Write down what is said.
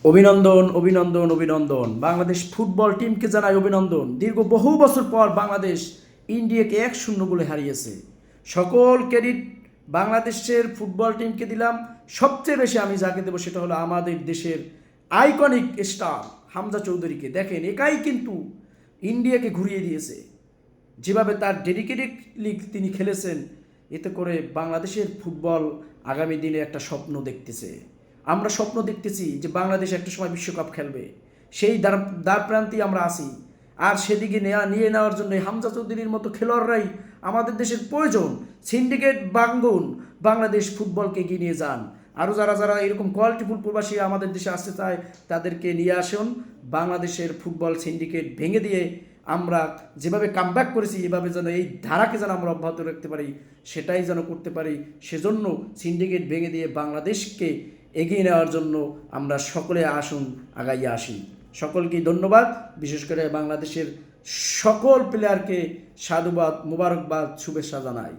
অভিনন্দন অভিনন্দন অভিনন্দন বাংলাদেশ ফুটবল টিমকে জানাই অভিনন্দন। দীর্ঘ বহু বছর পর বাংলাদেশ ইন্ডিয়াকে 1-0 গোলে হারিয়েছে। সকল ক্রেডিট বাংলাদেশের ফুটবল টিমকে দিলাম। সবচেয়ে বেশি আমি যাকে দেবো সেটা হলো আমাদের দেশের আইকনিক স্টার হামজা চৌধুরীকে। দেখেন, একাই কিন্তু ইন্ডিয়াকে ঘুরিয়ে দিয়েছে। যেভাবে তার ডেডিকেটেডলি তিনি খেলেছেন, এতে করে বাংলাদেশের ফুটবল আগামী দিনে একটা স্বপ্ন দেখতেছে। আমরা স্বপ্ন দেখতেছি যে বাংলাদেশ একটা সময় বিশ্বকাপ খেলবে, সেই দ্বার প্রান্তে আমরা আছি। আর সেদিকে নিয়ে নেওয়ার জন্য হামজা চৌধুরীর মতো খেলোয়াড়রাই আমাদের দেশের প্রয়োজন। সিন্ডিকেট ভাঙুন, বাংলাদেশ ফুটবলকে এগিয়ে নিয়ে যান। আরও যারা যারা এরকম কোয়ালিটিফুল প্রবাসী আমাদের দেশে আসতে চায় তাদেরকে নিয়ে আসুন। বাংলাদেশের ফুটবল সিন্ডিকেট ভেঙে দিয়ে আমরা যেভাবে কামব্যাক করেছি, এভাবে যেন এই ধারাকে যেন আমরা অব্যাহত রাখতে পারি, সেটাই যেন করতে পারি। সেজন্য সিন্ডিকেট ভেঙে দিয়ে বাংলাদেশকে এগিয়ে নেওয়ার জন্য আমরা সকলে আসুন, আগাইয়ে আসি। সকলকেই ধন্যবাদ। বিশেষ করে বাংলাদেশের সকল প্লেয়ারকে সাধুবাদ, মোবারকবাদ, শুভেচ্ছা জানাই।